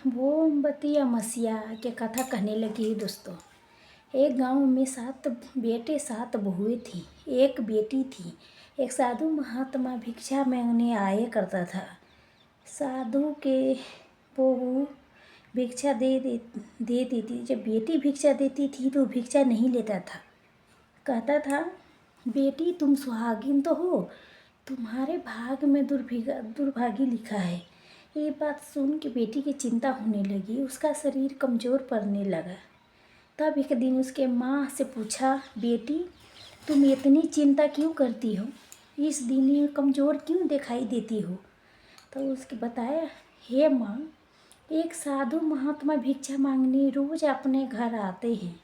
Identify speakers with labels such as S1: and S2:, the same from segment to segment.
S1: मोमबत्ती या मसीहा के कथा कहने लगी दोस्तों। एक गांव में 7 बेटे 7 बहुएं थीं। एक बेटी थी। एक साधु महात्मा भिक्षा मांगने आया करता था। साधु के बहू भिक्षा देती थी। जब बेटी भिक्षा देती थी तो भिक्षा नहीं लेता था। कहता था, बेटी तुम सुहागिन तो हो, तुम्हारे भाग में दुर्भाग्य लिखा है। ये बात सुन के बेटी की चिंता होने लगी। उसका शरीर कमज़ोर पड़ने लगा। तब एक दिन उसके माँ से पूछा, बेटी तुम इतनी चिंता क्यों करती हो? इस दिन कमज़ोर क्यों दिखाई देती हो? तो उसके बताया, हे माँ, एक साधु महात्मा भिक्षा मांगने रोज़ अपने घर आते हैं।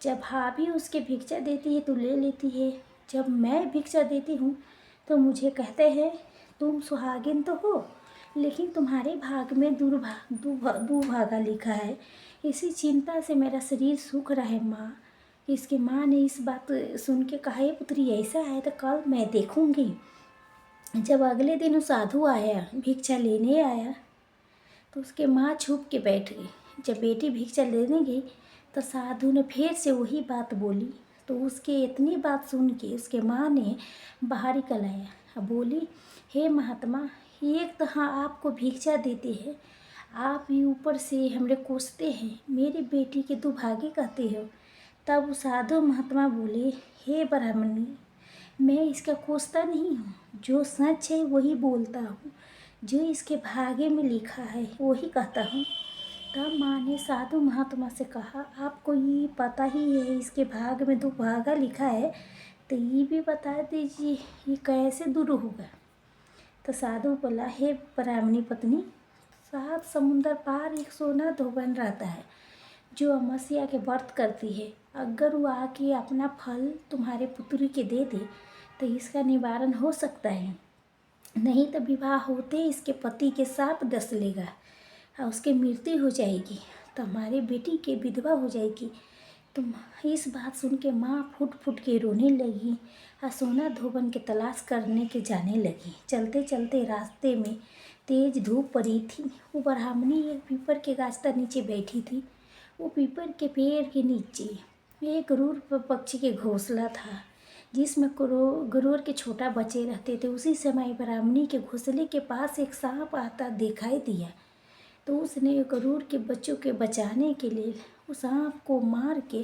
S1: जब भाभी उसके भिक्षा देती है तो ले लेती है। जब मैं भिक्षा देती हूँ तो मुझे कहते हैं, तुम सुहागिन तो हो, लेकिन तुम्हारे भाग में दुर्भागा लिखा है। इसी चिंता से मेरा शरीर सूख रहा है माँ। इसकी माँ ने इस बात सुन के कहा, ये पुत्री ऐसा है तो कल मैं देखूँगी। जब अगले दिन वो साधु आया, भिक्षा लेने आया, तो उसके माँ छुप के बैठ गई। जब बेटी भिक्षा लेने गई तो साधु ने फिर से वही बात बोली। तो उसके इतनी बात सुन के उसके माँ ने बाहर निकलाया। बोली, हे महात्मा, एक तो हाँ आपको भिक्षा देते हैं, आप ही ऊपर से हमरे कोसते हैं, मेरी बेटी के दुर्भाग्य कहते हो। तब वो साधु महात्मा बोले, हे ब्राह्मणी, मैं इसका कोसता नहीं हूँ, जो सच है वही बोलता हूँ, जो इसके भाग्य में लिखा है वही कहता हूँ। तब माँ ने साधु महात्मा से कहा, आपको ये पता ही है इसके भाग में दुर्भागा लिखा है, तो ये भी बता दीजिए ये कैसे दूर होगा। तो साधु बोला, हे ब्राह्मणी पत्नी, 7 समुंदर पार एक सोना धोबन रहता है जो अमावस्या के व्रत करती है। अगर वो आके अपना फल तुम्हारे पुत्री के दे दे तो इसका निवारण हो सकता है, नहीं तो विवाह होते इसके पति के साप डस लेगा और उसकी मृत्यु हो जाएगी, तो हमारी बेटी की विधवा हो जाएगी। तुम इस बात सुन के माँ फूट फूट के रोने लगी और सोना धोबन की तलाश करने के जाने लगी। चलते चलते रास्ते में तेज धूप पड़ी थी। वो ब्राह्मणी एक पीपर के गाछ के नीचे बैठी थी। वो पीपर के पेड़ के नीचे एक गरुड़ पक्षी के घोंसला था, जिसमें गरुड़ के छोटा बच्चे रहते थे। उसी समय ब्राह्मणी के घोंसले के पास एक सांप आता दिखाई दिया। तो उसने गरुड़ के बच्चों के बचाने के लिए उस सांप को मार के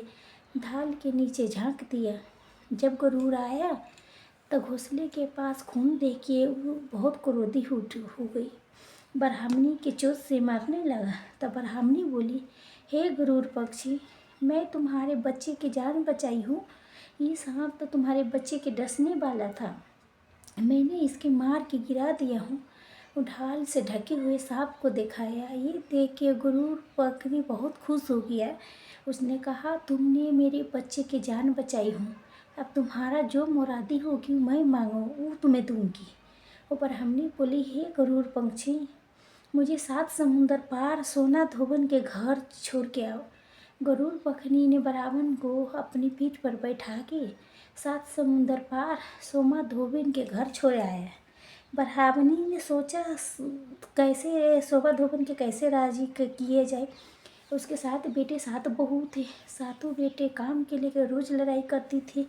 S1: ढाल के नीचे झांक दिया। जब गरुड़ आया तो घोंसले के पास खून देख के वो बहुत क्रोधी हो गई, ब्राह्मणी के चोट से मरने लगा। तब ब्राह्मणी बोली, हे गरुड़ पक्षी, मैं तुम्हारे बच्चे की जान बचाई हूँ। ये सांप तो तुम्हारे बच्चे के डसने वाला था, मैंने इसके मार के गिरा दिया हूँ। वो ढाल से ढके हुए सांप को दिखाया। ये देख के गरुड़ पक्षी बहुत खुश हो गया। उसने कहा, तुमने मेरे बच्चे की जान बचाई हूँ, अब तुम्हारा जो मुरादी होगी मैं मांगो वो तुम्हें दूंगी। वो ब्राह्मणी बोली, हे गरुड़ पक्षी, मुझे 7 समुंदर पार सोना धोबन के घर छोड़ के आओ। गरुड़ पक्षी ने ब्राह्मण को अपनी पीठ पर बैठा के 7 समुंदर पार सोमा धोबन के घर छोड़ आया। ब्राह्मणी ने सोचा कैसे शोभा धोबन के कैसे राजी किए जाए। उसके 7 बेटे 7 बहू थे। 7 बेटे काम के लिए रोज़ लड़ाई करती थी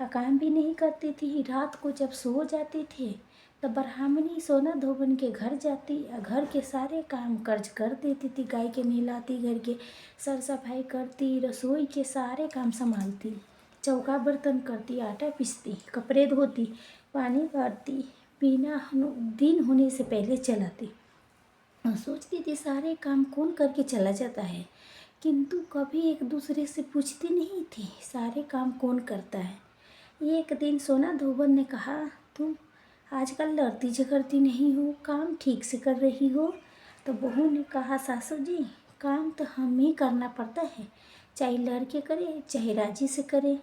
S1: और काम भी नहीं करती थी। रात को जब सो जाते थे तब ब्राह्मणी सोना धोबन के घर जाती और घर के सारे काम कर्ज कर देती थी। गाय के नहलाती, घर के सर सफाई करती, रसोई के सारे काम संभालती, चौका बर्तन करती, आटा पीसती, कपड़े धोती, पानी भरती, बिना दिन होने से पहले चलाती। और सोचती थी सारे काम कौन करके चला जाता है, किंतु कभी एक दूसरे से पूछती नहीं थी सारे काम कौन करता है। एक दिन सोना धोबन ने कहा, तुम आजकल लड़ती झगड़ती नहीं हो, काम ठीक से कर रही हो। तो बहू ने कहा, सासू जी, काम तो हमें ही करना पड़ता है, चाहे लड़के करे चाहे राजी से करे,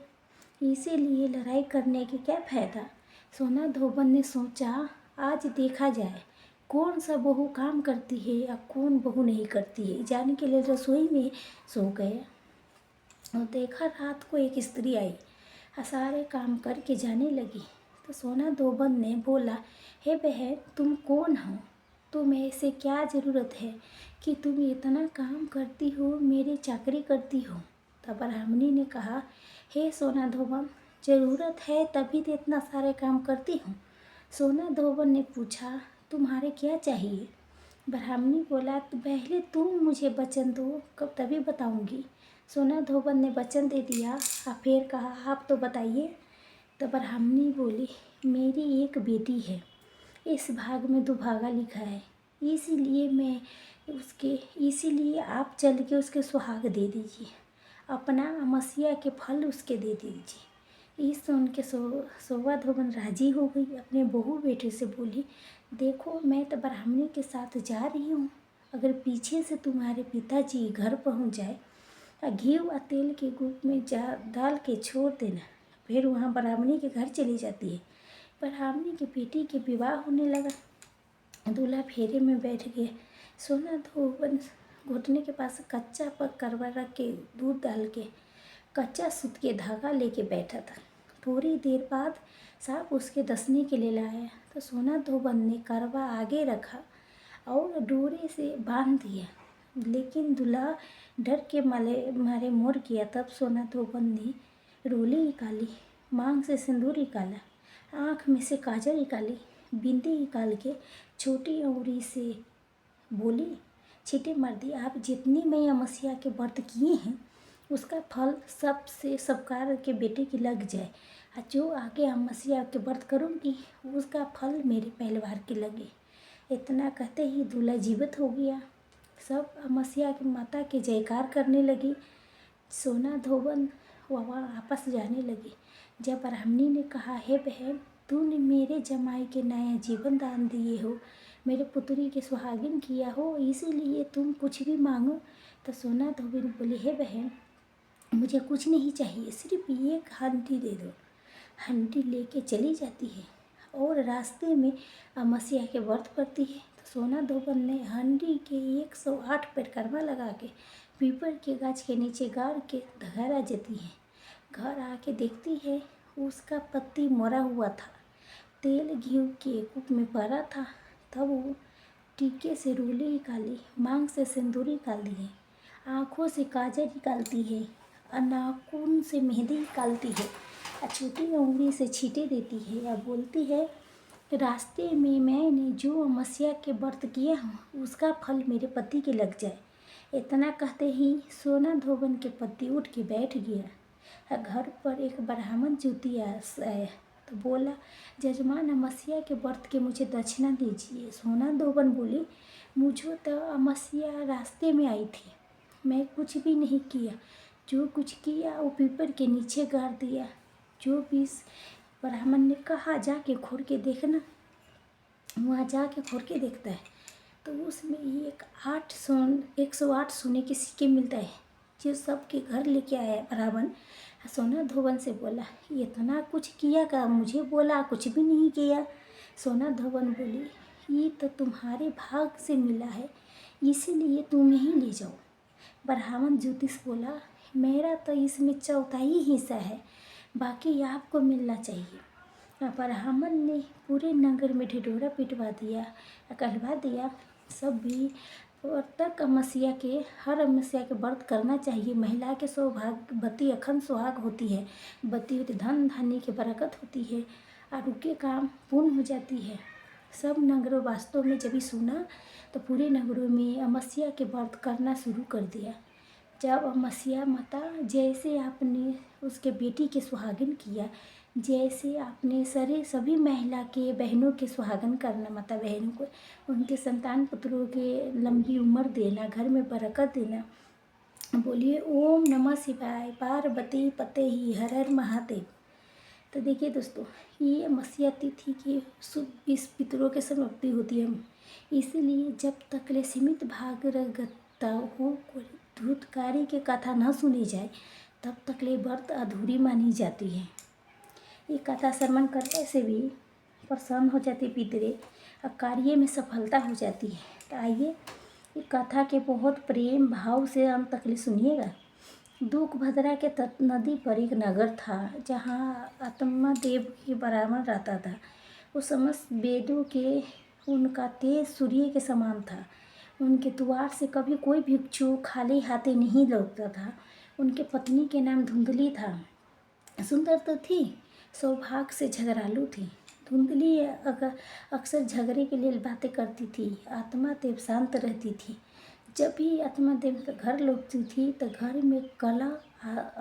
S1: इसीलिए लड़ाई करने के क्या फ़ायदा। सोना धोबन ने सोचा, आज देखा जाए कौन सा बहू काम करती है या कौन बहू नहीं करती है। जाने के लिए रसोई में सो गए और देखा रात को एक स्त्री आई और सारे काम करके जाने लगी। तो सोना धोबन ने बोला, हे बहन, तुम कौन हो? तुम्हें ऐसे क्या ज़रूरत है कि तुम इतना काम करती हो, मेरी चाकरी करती हो। तब ब्राह्मणी ने कहा, हे सोना धोबन, ज़रूरत है तभी तो इतना सारे काम करती हूँ। सोना धोबन ने पूछा, तुम्हारे क्या चाहिए? ब्राह्मणी बोला, तो पहले तुम मुझे वचन दो, कब तभी बताऊंगी। सोना धोबन ने वचन दे दिया। फिर कहा, आप तो बताइए। तो ब्राह्मणी बोली, मेरी एक बेटी है, इस भाग में दुभागा लिखा है, इसीलिए आप चल के उसके सुहाग दे दीजिए, अपना अमसिया के फल उसके दे दीजिए। इस सुन के सोवा धोबन राजी हो गई। अपने बहू बेटे से बोली, देखो मैं तो ब्राह्मणी के साथ जा रही हूँ, अगर पीछे से तुम्हारे पिताजी घर पहुँच जाए, घी व तेल के गुप में डाल के छोड़ देना। फिर वहाँ ब्राह्मणी के घर चली जाती है। ब्राह्मणी की बेटी के विवाह होने लगा। दूल्हा फेरे में बैठ गया। सोना धोबन घुटने के पास कच्चा पक करवा रख के दूध डाल के कच्चा सूत के धागा लेके बैठा था। थोड़ी देर बाद सांप उसके डसने के लिए लाया तो सोना धोबन ने करवा आगे रखा और डोरे से बांध दिया, लेकिन दूल्हा डर के मारे मोड़ गया। तब सोना धोबन ने रोली निकाली, मांग से सिंदूर निकाला, आँख में से काजल निकाली, बिंदी निकाल के छोटी उंगली से बोली, छींटे मार दी, आप जितनी मैं अमावस्या के व्रत किए हैं उसका फल सबसे सबकार के बेटे की लग जाए, और जो आगे अमावस्या के व्रत करूँगी उसका फल मेरे परिवार के लगे। इतना कहते ही दूल्हा जीवित हो गया। सब अमावस्या की माता के जयकार करने लगी। सोना धोबन वहाँ वापस जाने लगी। जब ब्राह्मणी ने कहा, हे बहन, तूने मेरे जमाई के नया जीवन दान दिए हो, मेरे पुत्री के सुहागिन किया हो, इसीलिए तुम कुछ भी मांगो। तो सोना धोबन बोली, हे बहन, मुझे कुछ नहीं चाहिए, सिर्फ एक हंडी दे दो। हंडी लेके चली जाती है और रास्ते में अमावस्या के व्रत पड़ती है। तो सोना धोबन ने हंडी के 108 परिक्रमा लगा के पीपल के गाछ के नीचे गाड़ के घर आ जाती है। घर आके देखती है उसका पति मरा हुआ था, तेल घी के कूप में पड़ा था। तब वो टीके से रोली निकाली, मांग से सिंदूर निकालती है, आँखों से काजल निकालती है, और नाखून से मेहंदी निकालती है, और छोटी उंगली से छींटे देती है, या बोलती है, रास्ते में मैंने जो अमावस्या के व्रत किया हूँ उसका फल मेरे पति के लग जाए। इतना कहते ही सोना धोबन के पति उठ के बैठ गया। घर पर एक ब्राह्मण ज्योति आया तो बोला, जजमान, अमावस्या के व्रत के मुझे दक्षिणा दीजिए। सोना धोबन बोली, मुझे तो अमावस्या रास्ते में आई थी, मैं कुछ भी नहीं किया, जो कुछ किया वो पीपल के नीचे गाड़ दिया। जो भी ब्राह्मण ने कहा, जाके खोल के देखना। वहाँ जाके खोल के देखता है तो उसमें 108 सोने के सिक्के मिलता है, जो सबके घर लेके आया ब्राह्मण। सोना धोबन से बोला, इतना कुछ किया का मुझे बोला कुछ भी नहीं किया। सोना धोबन बोली, ये तो तुम्हारे भाग से मिला है, इसीलिए तुम ही ले जाओ। ब्राह्मण ज्योतिष बोला, मेरा तो इसमें चौथाई हिस्सा है, बाकी आपको मिलना चाहिए। ब्राह्मण ने पूरे नगर में ढिढोरा पिटवा दिया, कहलवा दिया, सब भी तक हर अमावस्या के व्रत करना चाहिए। महिला के सौभाग्यवती अखंड सुहाग होती है, बती होती धन धान्य की बरकत होती है, और रुके काम पूर्ण हो जाती है। सब नगरों वास्तव में जब सुना तो पूरे नगरों में अमावस्या के व्रत करना शुरू कर दिया। जब अमावस्या माता जैसे आपने उसके बेटी के सुहागिन किया, जैसे आपने सभी महिला के बहनों के सुहागन करना, माता बहनों को उनके संतान पुत्रों के लंबी उम्र देना, घर में बरकत देना। बोलिए ओम नमः शिवाय, पार्वती पते ही हर हर महादेव। तो देखिए दोस्तों, ये अमावस्या तिथि की शुभ इस पितरों के समाप्ति होती है। इसीलिए जब तक ले सीमित भागवता हो, धूतकारी की कथा न सुनी जाए, तब तक ले व्रत अधूरी मानी जाती है। ये कथा श्रवण करने से भी प्रसन्न हो जाती पितरे और कार्य में सफलता हो जाती है। तो आइए ये कथा के बहुत प्रेम भाव से अंत तक ले सुनिएगा। दूक भद्रा के तट नदी पर एक नगर था, जहाँ आत्मा देव के ब्राह्मण रहता था। वो समस्त वेदों के उनका तेज सूर्य के समान था। उनके द्वार से कभी कोई भिक्षु खाली हाथे नहीं लौटता था। उनके पत्नी के नाम धुंधली था। सुंदर तो थी, सौभाग्य से झगड़ालू थी। धुंधली अक्सर झगड़े के लिए बातें करती थी। आत्मा देव शांत रहती थी। जब भी आत्मा देव का घर लौटती थी तो घर में कला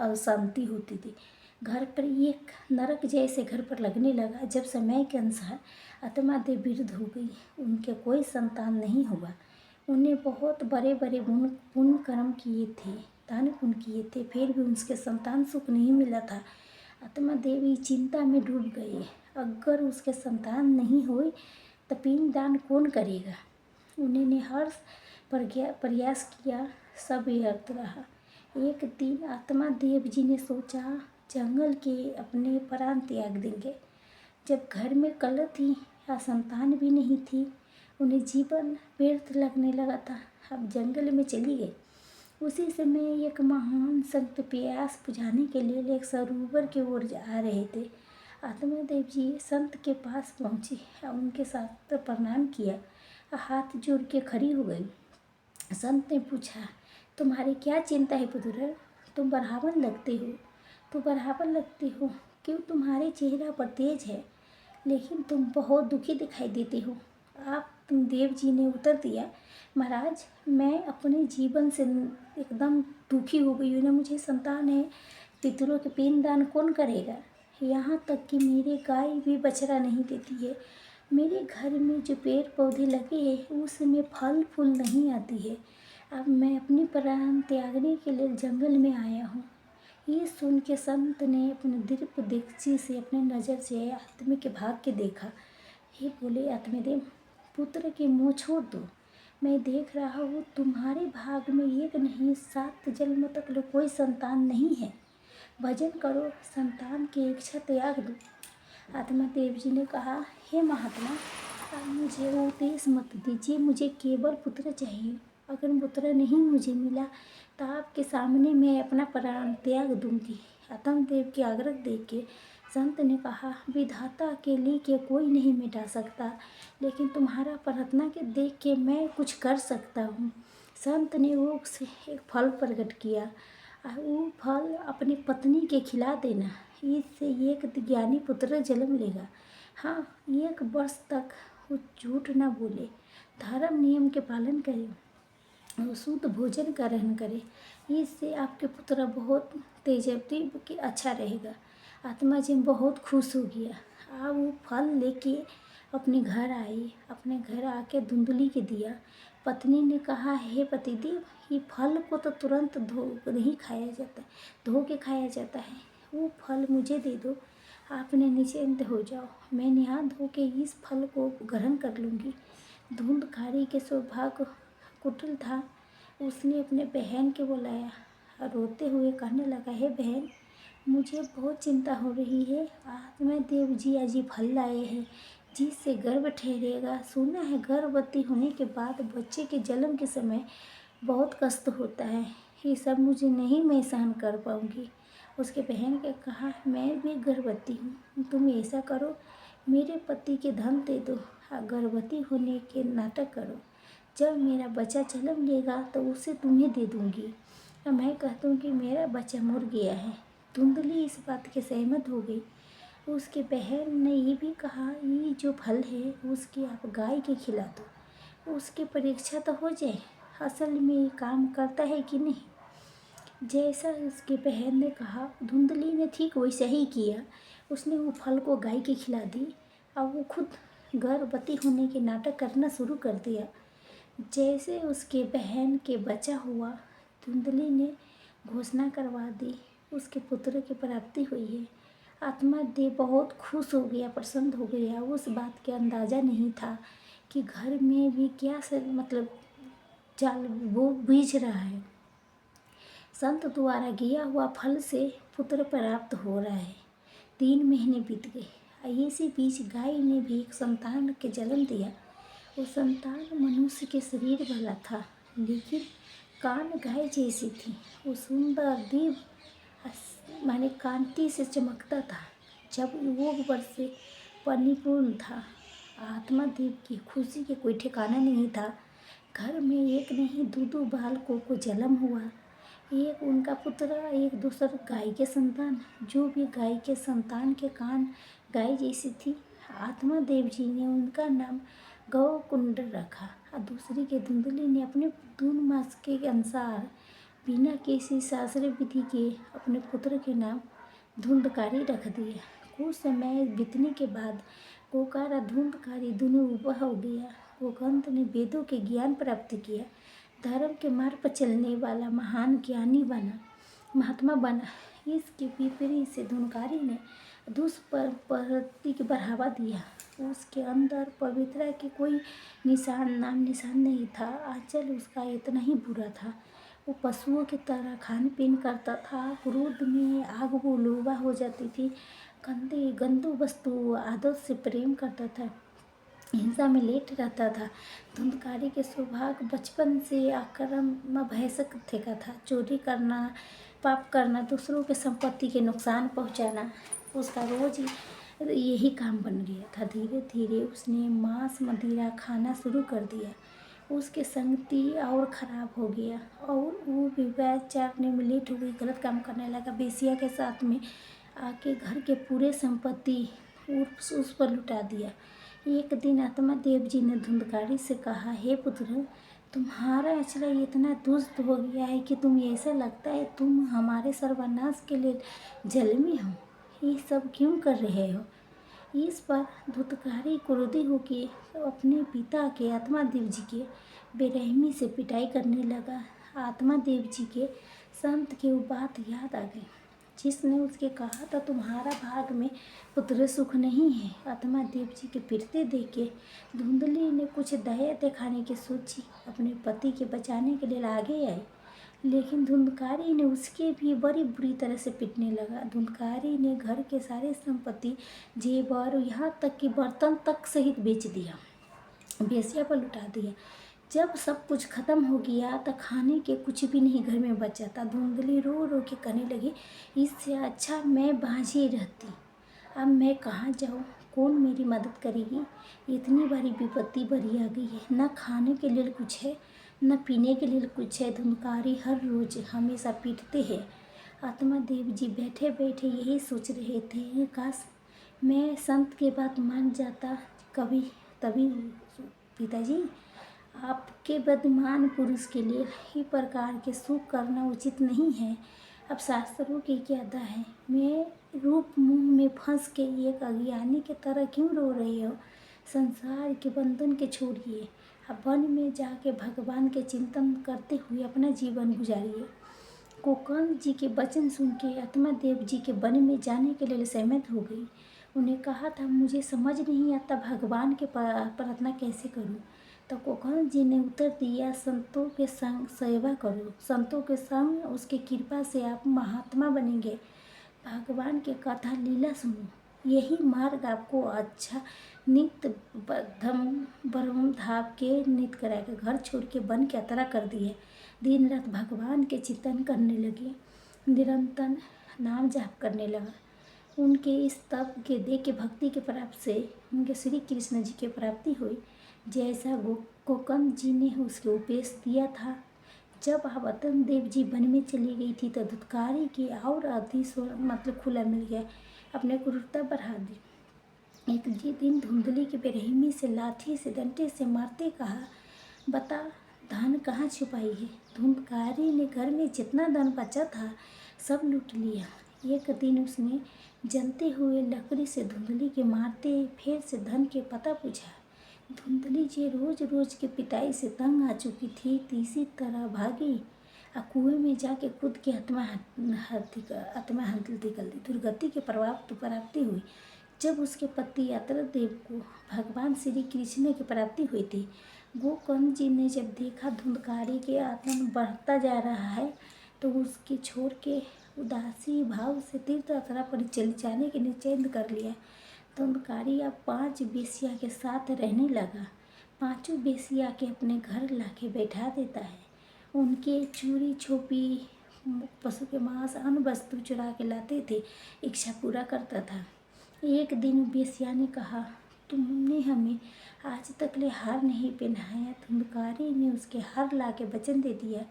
S1: अशांति होती थी। घर पर एक नरक जैसे घर पर लगने लगा। जब समय के अनुसार आत्मा देव वृद्ध हो गई, उनके कोई संतान नहीं हुआ। उन्हें बहुत बड़े बड़े पुण्य कर्म किए थे, दान पुण्य किए थे, फिर भी उनके संतान सुख नहीं मिला था। आत्मा देवी चिंता में डूब गई। अगर उसके संतान नहीं हुए तो पिंड दान कौन करेगा। उन्होंने हर प्रयास किया, सब व्यर्थ रहा। एक दिन आत्मा देव जी ने सोचा जंगल के अपने प्राण त्याग देंगे। जब घर में कलह थी या संतान भी नहीं थी, उन्हें जीवन व्यर्थ लगने लगा था। अब जंगल में चली गई। उसी समय एक महान संत प्यास बुझाने के लिए एक सरोवर की ओर जा रहे थे। आत्मा देव जी संत के पास पहुँची, उनके साथ प्रणाम किया, हाथ जोड़ के खड़ी हो गई। संत ने पूछा, तुम्हारी क्या चिंता है पुत्र? तुम बड़हावन लगते हो, क्यों? तुम्हारे चेहरा पर तेज है, लेकिन तुम बहुत दुखी दिखाई देते हो। देव जी ने उत्तर दिया, महाराज, मैं अपने जीवन से एकदम दुखी हो गई हूँ ना। मुझे संतान है, पितरों के पिंडदान कौन करेगा? यहाँ तक कि मेरी गाय भी बछड़ा नहीं देती है। मेरे घर में जो पेड़ पौधे लगे हैं उसमें फल फूल नहीं आती है। अब मैं अपनी प्राण त्यागने के लिए जंगल में आया हूँ। ये सुन के संत ने अपने दिव्य दृष्टि से अपने नज़र से आत्मा के भाग के देखा। हे बोले, आत्मदेव, पुत्र के मुँह छोड़ दो। मैं देख रहा हूँ तुम्हारे भाग में एक नहीं 7 जन्म तक कोई संतान नहीं है। भजन करो, संतान की इच्छा त्याग दो। आत्मा देव जी ने कहा, हे महात्मा, आप मुझे उपदेश मत दीजिए, मुझे केवल पुत्र चाहिए। अगर पुत्र नहीं मुझे मिला तो आपके सामने मैं अपना प्राण त्याग दूंगी। आत्मा देव के आग्रह देख के संत ने कहा, विधाता के लिए कोई नहीं मिटा सकता, लेकिन तुम्हारा प्रार्थना के देख के मैं कुछ कर सकता हूँ। संत ने वो से एक फल प्रकट किया, वो फल अपनी पत्नी के खिला देना, इससे एक ज्ञानी पुत्र जन्म लेगा। हाँ, 1 वर्ष तक वो झूठ ना बोले, धर्म नियम के पालन करे, वो शुद्ध भोजन का ग्रहण करे, इससे आपके पुत्र बहुत तेजस्वी कि अच्छा रहेगा। आत्मा जी बहुत खुश हो गया। अब वो फल लेके अपने घर आई। अपने घर आके धुंधली के दिया। पत्नी ने कहा, हे पतिदेव, ये फल को तो तुरंत धो नहीं खाया जाता, धो के खाया जाता है। वो फल मुझे दे दो, आपने नीचे हो जाओ, मैं यहाँ धो के इस फल को ग्रहण कर लूँगी। धुंधकारी के सौभाग्य कुटिल था। उसने अपने बहन के बुलाया, रोते हुए कहने लगा, हे बहन, मुझे बहुत चिंता हो रही है। आत्मा देव जी आज ये फल लाए हैं जिससे गर्भ ठहरेगा। सुना है गर्भवती होने के बाद बच्चे के जन्म के समय बहुत कष्ट होता है। ये सब मुझे नहीं, मैं सहन कर पाऊँगी। उसके बहन ने कहा, मैं भी गर्भवती हूँ, तुम ऐसा करो, मेरे पति के धन दे दो, गर्भवती होने के नाटक करो। जब मेरा बच्चा जन्म लेगा तो उसे तुम्हें दे दूँगी। मैं कहता हूँ कि मेरा बच्चा मर गया है। धुंधली इस बात के सहमत हो गई। उसके बहन ने ये भी कहा, ये जो फल है उसकी आप गाय के खिला दो, उसकी परीक्षा तो हो जाए असल में ये काम करता है कि नहीं। जैसा उसके बहन ने कहा, धुंधली ने ठीक वैसा ही किया। उसने वो फल को गाय के खिला दी। अब वो खुद गर्भवती होने के नाटक करना शुरू कर दिया। जैसे उसके बहन के बच्चा हुआ, धुंधली ने घोषणा करवा दी, उसके पुत्र की प्राप्ति हुई है। आत्मा देव बहुत खुश हो गया, प्रसन्न हो गया। उस बात के अंदाज़ा नहीं था कि घर में भी क्या जाल वो बीज रहा है। संत द्वारा दिया हुआ फल से पुत्र प्राप्त हो रहा है। 3 महीने बीत गए। इसी बीच गाय ने भी एक संतान के जन्म दिया। वो संतान मनुष्य के शरीर वाला था, लेकिन कान गाय जैसी थी। वो सुंदर दिव्य माने कांति से चमकता था। जब वो वर्ष से परिपूर्ण था, आत्मा देव की खुशी के कोई ठिकाना नहीं था। घर में एक नहीं दो बालकों को जन्म हुआ। एक उनका पुत्र, एक दूसरा गाय के संतान। जो भी गाय के संतान के कान गाय जैसी थी, आत्मा देव जी ने उनका नाम गौकुंड रखा। और दूसरी के धुंधली ने अपने दून मास के अनुसार बिना किसी शास्त्रीय विधि के अपने पुत्र के नाम धुंधकारी रख दिया। कुछ समय बीतने के बाद गोकार और धुंधकारी दोनों उपा हो गया। गोकंत ने वेदों के ज्ञान प्राप्त किया, धर्म के मार्ग पर चलने वाला महान ज्ञानी बना, महात्मा बना। इसके विपरीत से धुंधकारी ने दुष्प्रवृत्ति को बढ़ावा दिया। उसके अंदर पवित्रता की कोई नाम निशान नहीं था। आंचल उसका इतना ही बुरा था। वो पशुओं की तरह खान पीन करता था। क्रोध में आग वो लोबा हो जाती थी। गंदू वस्तु आदत से प्रेम करता था। हिंसा में लेट रहता था। धुंधकारी के स्वभाव बचपन से आक्रामक भयंकर थे था। चोरी करना, पाप करना, दूसरों के संपत्ति के नुकसान पहुंचाना उसका रोज यही काम बन गया था। धीरे धीरे उसने मांस मदिरा खाना शुरू कर दिया। उसके संगति और ख़राब हो गया और वो व्यभिचार में लेट हो गई, गलत काम करने लगा। बेसिया के साथ में आके घर के पूरे संपत्ति उस पर लुटा दिया। एक दिन आत्मा देव जी ने धुंधकारी से कहा, हे पुत्र, तुम्हारा आचरण इतना दुष्ट हो गया है कि तुम्हें ऐसा लगता है तुम हमारे सर्वनाश के लिए जन्मे हो। ये सब क्यों कर रहे हो? इस पर धुंधकारी क्रोधी होके अपने पिता के आत्मा देव जी के बेरहमी से पिटाई करने लगा। आत्मा देव जी के संत की वो बात याद आ गई जिसने उसके कहा था, तुम्हारा भाग में पुत्र सुख नहीं है। आत्मा देव जी के पिटते देख के धुंधली ने कुछ दया दिखाने की सोची, अपने पति के बचाने के लिए आगे आई। लेकिन धुंधकारी ने उसके भी बड़ी बुरी तरह से पीटने लगा। धुंधकारी ने घर के सारे संपत्ति, जेवर, यहाँ तक कि बर्तन तक सहित बेच दिया, बेसिया पर लुटा दिया। जब सब कुछ खत्म हो गया तो खाने के कुछ भी नहीं घर में बचा था। धुंधली रो रो के कहने लगी, इससे अच्छा मैं बाँझी रहती। अब मैं कहाँ जाऊँ? कौन मेरी मदद करेगी? इतनी बड़ी विपत्ति बड़ी आ गई है। न खाने के लिए कुछ है, न पीने के लिए कुछ है। धुंधकारी हर रोज हमेशा पीटते हैं। आत्मा देव जी बैठे बैठे यही सोच रहे थे, काश मैं संत के बात मान जाता कभी। तभी पिताजी, आपके बदमान पुरुष के लिए ही प्रकार के सुख करना उचित नहीं है। अब शास्त्रों की क्या दा है? मैं रूप मुंह में फंस के एक अज्ञानी की तरह क्यों रो रही हो? संसार के बंधन के छोड़िए, अब वन में जाके भगवान के चिंतन करते हुए अपना जीवन गुजारिए। गोकर्ण जी के वचन सुन के आत्मा देव जी के वन में जाने के लिए सहमत हो गई। उन्हें कहा था, मुझे समझ नहीं आता भगवान के प्रार्थना कैसे करूं। तो गोकर्ण जी ने उत्तर दिया, संतों के संग सेवा करो, संतों के संग उसकी कृपा से आप महात्मा बनेंगे। भगवान के कथा लीला सुनो, यही मार्ग आपको अच्छा नित्य ब्रह्म धाम के नित्य कराएगा। घर छोड़ के वन की यात्रा कर दी है। दिन रात भगवान के चिंतन करने लगे, निरंतर नाम जाप करने लगा। उनके इस तप के देख के भक्ति के प्राप्त से उनके श्री कृष्ण जी की प्राप्ति हुई, जैसा गोकर्ण जी ने उसके उपदेश दिया था। जब आत्मा देव जी वन में चली गई थी तो धुंधकारी की और अधिक मतलब खुला मिल गया, अपने क्रूरता बढ़ा दी। एक दिन धुंधली की बेरहमी से लाठी से डंडे से मारते कहा, बता धन कहाँ छुपाई है? धुंधकारी ने घर में जितना धन बचा था सब लूट लिया। एक दिन उसने जलते हुए लकड़ी से धुंधली के मारते फिर से धन के पता पूछा। धुंधली जी रोज रोज की पिटाई से तंग आ चुकी थी, तीसरी तरह भागी और कुएं में जाके खुद की आत्महत्या कर दी। दुर्गति के प्राप्ति हुई। जब उसके पति यात्रा देव को भगवान श्री कृष्ण की प्राप्ति हुई थी, गोकर्ण जी ने जब देखा धुंधकारी के आत्मा बढ़ता जा रहा है तो उसके छोड़ के उदासी भाव से तीर्थ यात्रा पर चले जाने के निश्चय कर लिया। धुंधकारी अब 5 बेसिया के साथ रहने लगा। 5 बेसिया के अपने घर लाके बैठा देता है। उनके चोरी छोपी पशु के मांस अन्य वस्तु चुरा के लाते थे, इच्छा पूरा करता था। एक दिन बेसिया ने कहा, तुमने हमें आज तक ले हार नहीं पहनाया। धुंधकारी ने उसके हार ला के वचन दे दिया।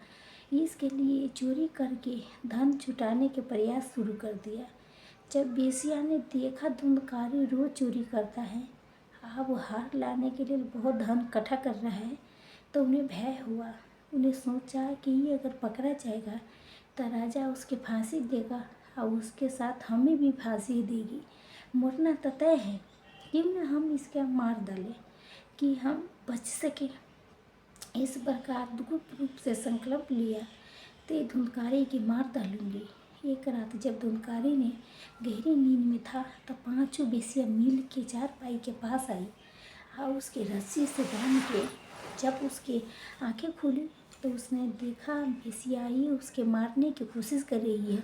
S1: इसके लिए चोरी करके धन जुटाने के प्रयास शुरू कर दिया। जब बेसिया ने देखा धुंधकारी रोज चोरी करता है, अब हार लाने के लिए बहुत धन इकट्ठा कर रहा है, तो उन्हें भय हुआ। उन्हें सोचा कि ये अगर पकड़ा जाएगा तो राजा उसके फांसी देगा और उसके साथ हमें भी फांसी देगी। मरना तो तय है, क्यों न हम इसके मार डालें कि हम बच सकें। इस प्रकार गुप्त रूप से संकल्प लिया, ते धुंधकारी की मार डालूंगी। एक रात जब धुंधकारी ने गहरी नींद में था, तब पांचों बेसियां मिल के चारपाई के पास आई और उसकी रस्सी से बांध के जब उसकी आंखें खुली तो उसने देखा बेसिया ही उसके मारने की कोशिश कर रही है।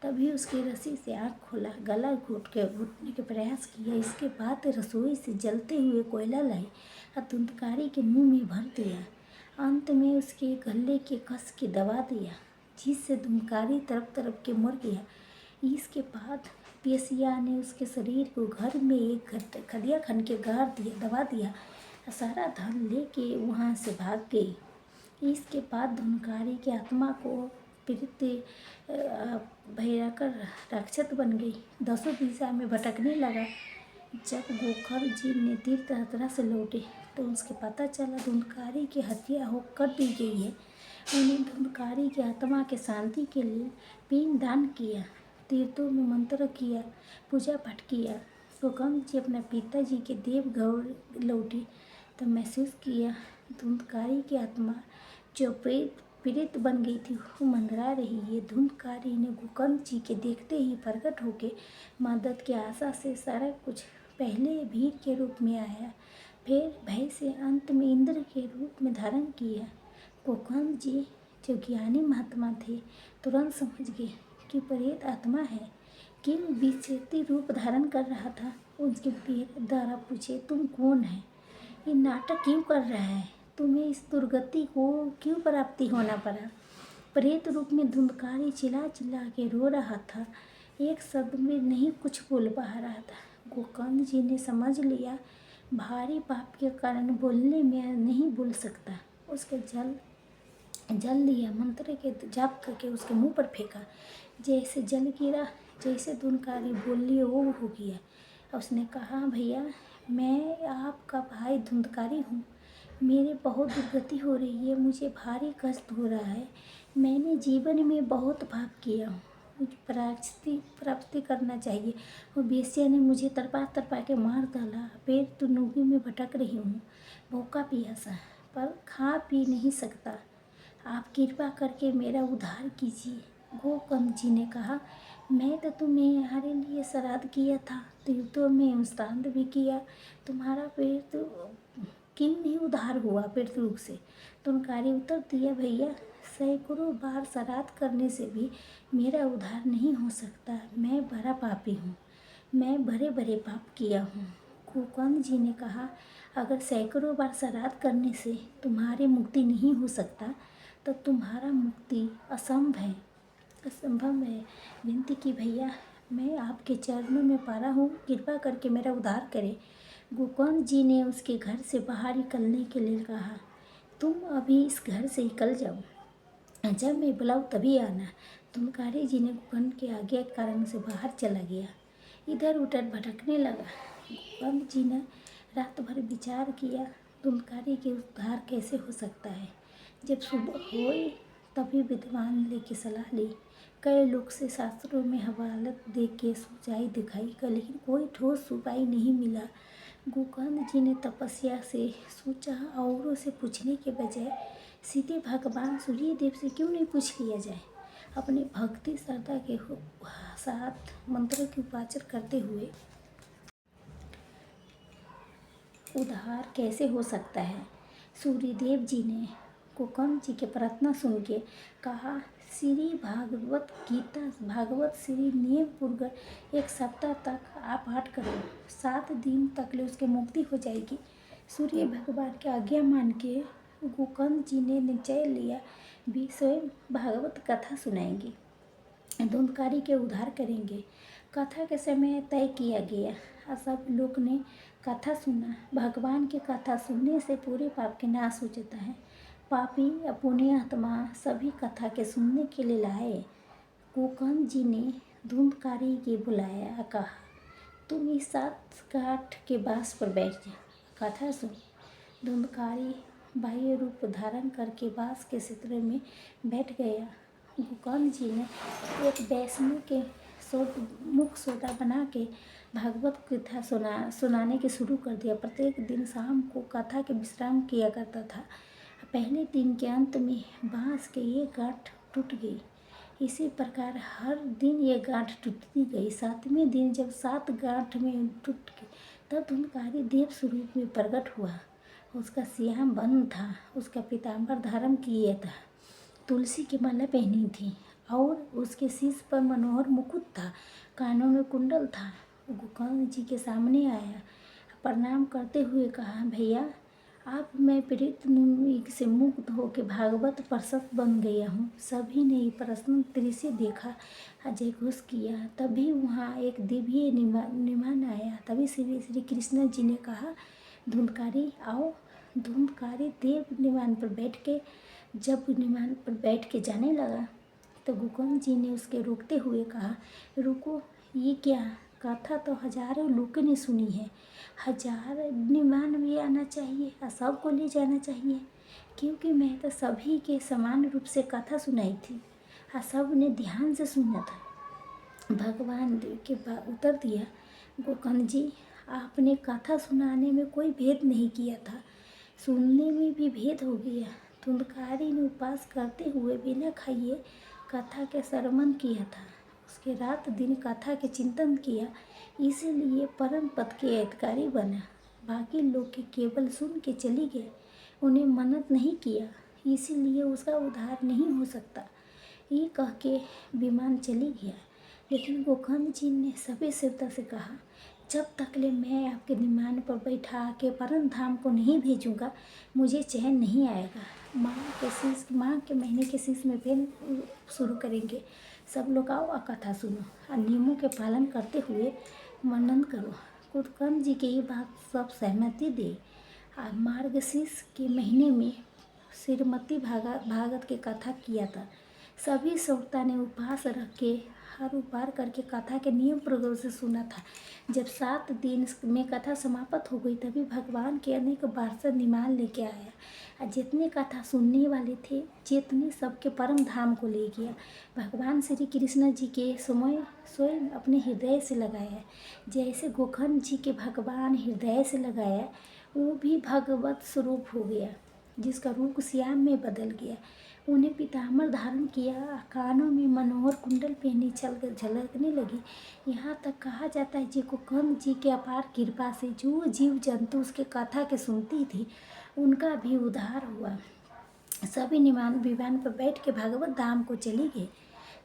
S1: तभी उसकी रस्सी से आँख खोला, गला घुटने के प्रयास किया। इसके बाद रसोई से जलते हुए कोयला लाई और धुंधकारी के मुंह में भर दिया। अंत में उसके गले के कस के दबा दिया, जिससे धुंधकारी तरफ तरफ के मर गया। इसके बाद बेसिया ने उसके शरीर को घर में एक खदिया खन के दबा दिया। सारा धन लेके वहाँ से भाग गई। इसके बाद धुंधकारी की आत्मा को पीड़ित भयकर राक्षस बन गई, 10 दिशा में भटकने लगा। जब गोकर्ण जी ने तीर्थ यात्रा से लौटे तो उसके पता चला धुंधकारी की हत्या हो कर दी गई है। उन्हें धुंधकारी की आत्मा के शांति के लिए पिंड दान किया, तीर्थों में मंत्र किया, पूजा पाठ किया। गोकर्ण जी अपने पिताजी के देवघर लौटे तो महसूस किया धुंधकारी की आत्मा जो पीड़ित बन गई थी वो मंडरा रही है। धुंधकारी ने गोकर्ण जी के देखते ही प्रकट होकर मदद की आशा से सारा कुछ पहले भीड़ के रूप में आया, फिर भय से अंत में इंद्र के रूप में धारण किया। गोकर्ण जी जो ज्ञानी महात्मा थे तुरंत समझ गए कि प्रेत आत्मा है, किम विचेती रूप धारण कर रहा था। उसके द्वारा पूछे, तुम कौन है? ये नाटक क्यों कर रहा है? तुम्हें इस दुर्गति को क्यों प्राप्ति होना पड़ा? प्रेत रूप में धुंधकारी चिल्ला चिल्ला के रो रहा था, एक शब्द में नहीं कुछ बोल पा रहा था। गोकर्ण जी ने समझ लिया भारी पाप के कारण बोलने में नहीं बोल सकता। उसके जल लिया, मंत्र के जाप करके उसके मुंह पर फेंका। जैसे जल गिरा, जैसे धुंधकारी बोली वो हो गया। उसने कहा, भैया मैं आपका भाई धुंधकारी हूँ, मेरे बहुत दुर्गति हो रही है, मुझे भारी कष्ट हो रहा है। मैंने जीवन में बहुत पाप किया हूँ, मुझे प्राप्ति करना चाहिए। वो बेसिया ने मुझे तड़पा के मार डाला, पेट तुनुगी में भटक रही हूँ, भूखा प्यासा पर खा पी नहीं सकता। आप कृपा करके मेरा उद्धार कीजिए। गोकर्ण जी ने कहा, मैं तो तुम्हारे लिए श्राद्ध किया था, तीर्थों में स्नान भी किया, तुम्हारा पेट तो क्यों नहीं उद्धार हुआ पेट रोग से? धुंधकारी उत्तर दिया, भैया सैकड़ों बार श्राद्ध करने से भी मेरा उद्धार नहीं हो सकता। मैं बड़ा पापी हूँ, मैं बड़े बड़े पाप किया हूँ। गोकर्ण जी ने कहा, अगर सैकड़ों बार श्राद्ध करने से तुम्हारी मुक्ति नहीं हो सकता तो तुम्हारा मुक्ति असंभव है। विनती की, भैया मैं आपके चरणों में पड़ा हूँ, कृपा करके मेरा उद्धार करें। गोकर्ण जी ने उसके घर से बाहर निकलने के लिए कहा, तुम अभी इस घर से निकल जाओ, जब मैं बुलाऊं तभी आना। धुंधकारी जी ने गोकर्ण के आज्ञा के कारण से बाहर चला गया, इधर उधर भटकने लगा। गोकर्ण जी ने रात भर विचार किया, धुंधकारी के उद्धार कैसे हो सकता है। जब सुबह हुई तभी विद्वान लेके सलाह ली, कई लोग से शास्त्रों में हवालत दे के सच्चाई दिखाई, लेकिन कोई ठोस उपाय नहीं मिला। गोकर्ण जी ने तपस्या से सोचा, औरों से पूछने के बजाय सीधे भगवान सूर्यदेव से क्यों नहीं पूछ लिया जाए। अपनी भक्ति श्रद्धा के साथ मंत्र की उपासना करते हुए उद्धार कैसे हो सकता है। सूर्यदेव जी ने गोकर्ण जी के प्रार्थना सुन के कहा, श्री भागवत गीता भागवत श्री नियम पूर्वक 1 सप्ताह तक आप पाठ करो, 7 दिन तक ले उसकी मुक्ति हो जाएगी। सूर्य भगवान की आज्ञा मान के गोकर्ण जी ने निश्चय लिया, भी स्वयं भागवत कथा सुनाएंगे, धुंधकारी के उद्धार करेंगे। कथा के समय तय किया गया, सब लोग ने कथा सुना। भगवान की कथा सुनने से पूरे पाप के नाश हो जाता है। पापी पुण्य आत्मा सभी कथा के सुनने के लिए लाए। गोकर्ण जी ने धुंधकारी के बुलाया, कहा तुम इस 7 काठ के बांस पर बैठ जा, कथा सुन। धुंधकारी बाह्य रूप धारण करके बांस के क्षेत्र में बैठ गया। गोकर्ण जी ने एक वैष्णव के मुख सोटा बना के भागवत कथा सुनाने के शुरू कर दिया। प्रत्येक दिन शाम को कथा के विश्राम किया करता था। पहले दिन के अंत में बांस के ये गांठ टूट गई। इसी प्रकार हर दिन ये गांठ टूटती गई। 7वें दिन जब 7 गांठ में टूट गई, तब धुंधकारी देव स्वरूप में प्रकट हुआ। उसका सियाम बन था, उसका पीताम्बर धारण किया था, तुलसी की माला पहनी थी और उसके शीश पर मनोहर मुकुट था, कानों में कुंडल था। गोकर्ण जी के सामने आया, प्रणाम करते हुए कहा, भैया आप मैं पीड़ित से मुक्त होकर भागवत पार्षद बन गया हूँ। सभी ने प्रसन्न दृश्य देखा, अजय घोष किया। तभी वहाँ एक दिव्य निमान आया। तभी श्री कृष्ण जी ने कहा, धुंधकारी आओ। धुंधकारी देव निमान पर बैठ के जाने लगा, तो गोकर्ण जी ने उसके रोकते हुए कहा, रुको, ये क्या? कथा तो हजारों लोगों ने सुनी है। 1000 निमान भी आना चाहिए और सबको ले जाना चाहिए, क्योंकि मैं तो सभी के समान रूप से कथा सुनाई थी और सब ने ध्यान से सुना था। भगवान के उत्तर दिया, गोकर्ण जी आपने कथा सुनाने में कोई भेद नहीं किया था, सुनने में भी भेद हो गया। धुंधकारी ने उपवास करते हुए बिना खाइए कथा के श्रवण किया था। उसके रात दिन कथा के चिंतन किया, इसीलिए परम पद के अधिकारी बना। बाकी लोग के केवल सुन के चली गए, उन्हें मन्नत नहीं किया, इसीलिए उसका उद्धार नहीं हो सकता। ये कह के विमान चली गया। लेकिन गोकर्ण जी ने सभी सेवता से कहा, जब तक ले मैं आपके विमान पर बैठा के परम धाम को नहीं भेजूंगा, मुझे चैन नहीं आएगा। माँ के महीने के शीश में फिर शुरू करेंगे। सब लोग आओ और कथा सुनो और नियमों के पालन करते हुए मनन करो। गोकर्ण जी की ये बात सब सहमति दे और मार्गशीर्ष के महीने में श्रीमती भागवत की कथा किया था। सभी श्रोता ने उपवास रख के हर उपार करके कथा के नियम प्रयोग से सुना था। जब 7 दिन में कथा समाप्त हो गई, तभी भगवान के अनेक पार्षद निमान लेके आया और जितने कथा सुनने वाले थे, जितने सबके परम धाम को ले गया। भगवान श्री कृष्ण जी के समय स्वयं अपने हृदय से लगाया। जैसे गोकर्ण जी के भगवान हृदय से लगाया, वो भी भगवत स्वरूप हो गया, जिसका रूप श्याम में बदल गया। उन्हें पीताम्बर धारण किया, कानों में मनोहर कुंडल पहनी झलकने लगी। यहाँ तक कहा जाता है, गोकर्ण जी के अपार कृपा से जो जीव जंतु उसके कथा के सुनती थी, उनका भी उद्धार हुआ। सभी विमान पर बैठ के भागवत धाम को चले गए,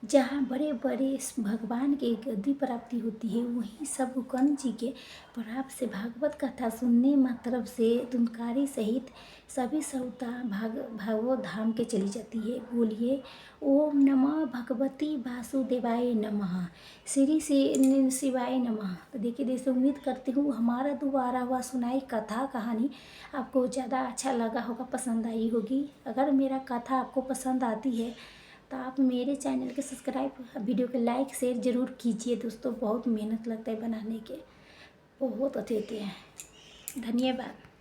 S1: जहाँ बड़े बड़े भगवान के गद्दी प्राप्ति होती है। वहीं सब गोकर्ण जी के प्रभाव से भागवत कथा सुनने मतलब से धुंधकारी सहित सभी श्रोता भागवत धाम के चली जाती है। बोलिए ओम नमः भगवती वासुदेवाय नमः, श्री शिवाय नमः। तो देखिए दोस्तों, उम्मीद करती हूँ हमारा दोबारा हुआ सुनाई कथा कहानी आपको ज़्यादा अच्छा लगा होगा, पसंद आई होगी। अगर मेरा कथा आपको पसंद आती है तो आप मेरे चैनल के सब्सक्राइब, वीडियो के लाइक शेयर ज़रूर कीजिए दोस्तों। बहुत मेहनत लगता है बनाने के, बहुत अच्छे होते हैं। धन्यवाद।